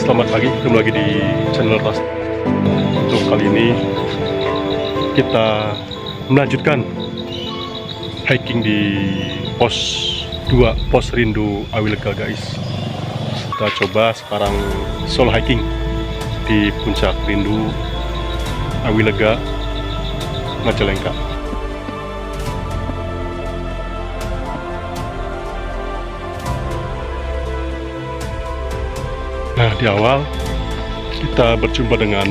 Selamat pagi, ketemu lagi di channel Ras. Untuk kali ini kita melanjutkan hiking di pos 2, pos Rindu Awilega guys. Kita coba sekarang solo hiking di puncak Rindu Awilega Majalengka. Nah, di awal kita berjumpa dengan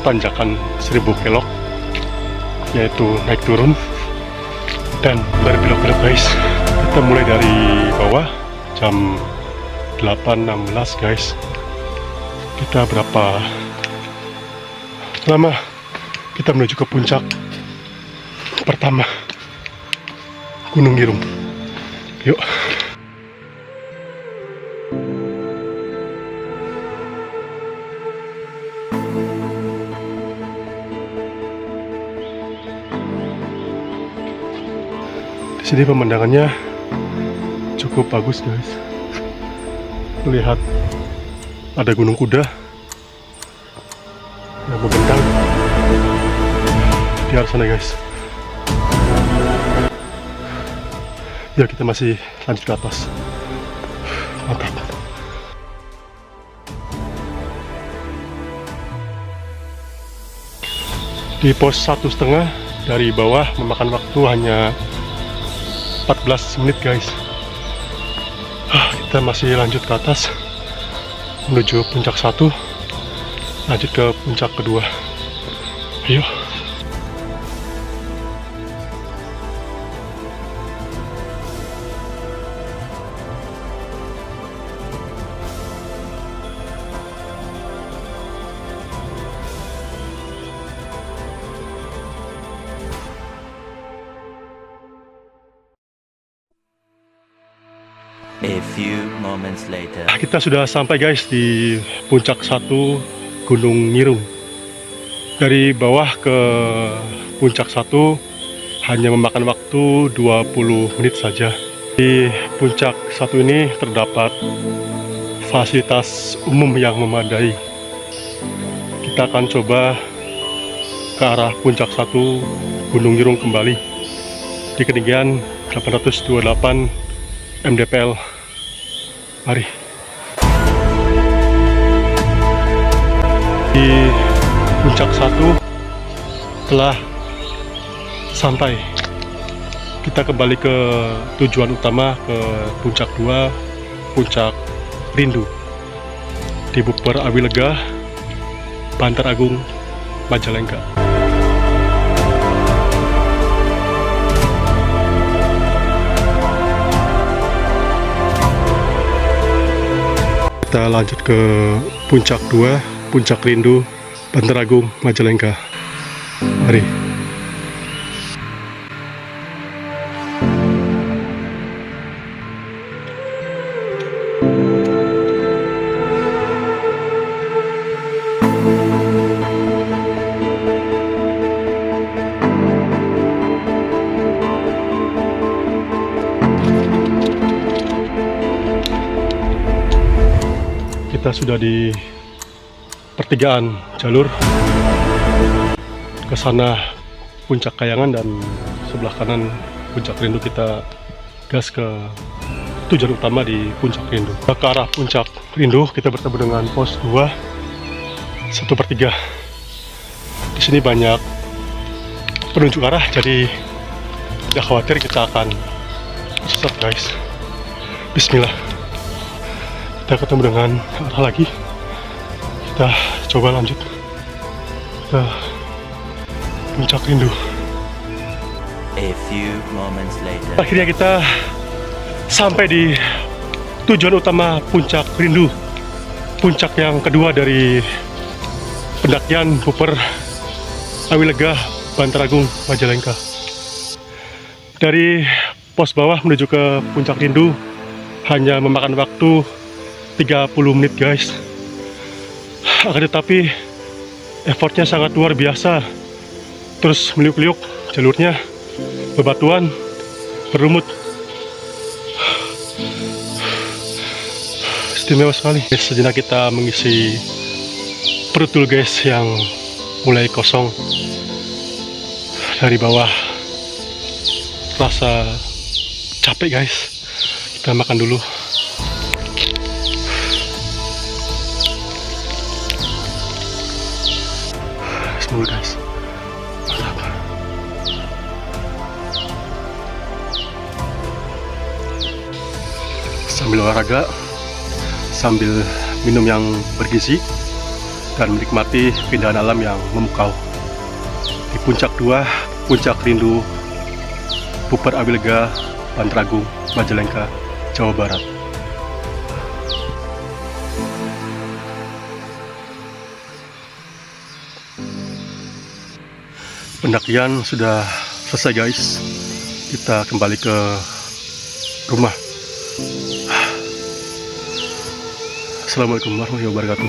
tanjakan 1000 kelok, yaitu naik turun dan berbelok-belok guys. Kita mulai dari bawah jam 8.16 guys. Kita berapa lama kita menuju ke puncak pertama Gunung Irung. Yuk. Di sini pemandangannya cukup bagus guys. Lihat ada gunung kuda yang membentang di arah sana guys. Ya, kita masih lanjut ke atas. Mantap. Di pos 1,5 dari bawah memakan waktu hanya 14 menit guys. Kita masih lanjut ke atas menuju puncak 1, lanjut ke puncak kedua. Ayo. A few moments later. Kita sudah sampai guys di puncak 1 Gunung Irung. Dari bawah ke puncak 1 hanya memakan waktu 20 menit saja. Di puncak 1 ini terdapat fasilitas umum yang memadai. Kita akan coba ke arah puncak 1 Gunung Irung kembali di ketinggian 828 mdpl. Mari. Di puncak 1 telah sampai. Kita kembali ke tujuan utama, ke puncak 2, puncak Rindu di Buper Awilega, Bantar Agung, Majalengka. Kita lanjut ke puncak 2, puncak Rindu, Bantar Agung, Majalengka. Mari. Kita sudah di pertigaan jalur ke sana puncak Kayangan, dan sebelah kanan puncak Rindu. Kita gas ke tujuan utama di puncak Rindu. Ke arah puncak Rindu kita bertemu dengan pos 2 1/3. Di sini banyak penunjuk arah, jadi tidak khawatir kita akan sesat guys. Bismillah. Kita ketemu dengan arah lagi. Kita coba lanjut ke puncak Rindu. A few moments later. Akhirnya kita sampai di tujuan utama puncak Rindu, puncak yang kedua dari pendakian Buper Awilega, Bantar Agung, Majalengka. Dari pos bawah menuju ke puncak Rindu hanya memakan waktu 30 menit guys. Akan tetapi effortnya sangat luar biasa. Terus meliuk-liuk jalurnya, bebatuan, berlumut. istimewa sekali. Sejenak kita mengisi perut dulu guys yang mulai kosong dari bawah. Rasa capek guys. Kita makan dulu. Semua guys. Mantap. Sambil olahraga, sambil minum yang bergizi, dan menikmati keindahan alam yang memukau di puncak 2, puncak rindu Puper Awilega, Pantragung, Majalengka, Jawa Barat. Pendakian sudah selesai guys. Kita kembali ke rumah. Assalamualaikum warahmatullahi wabarakatuh.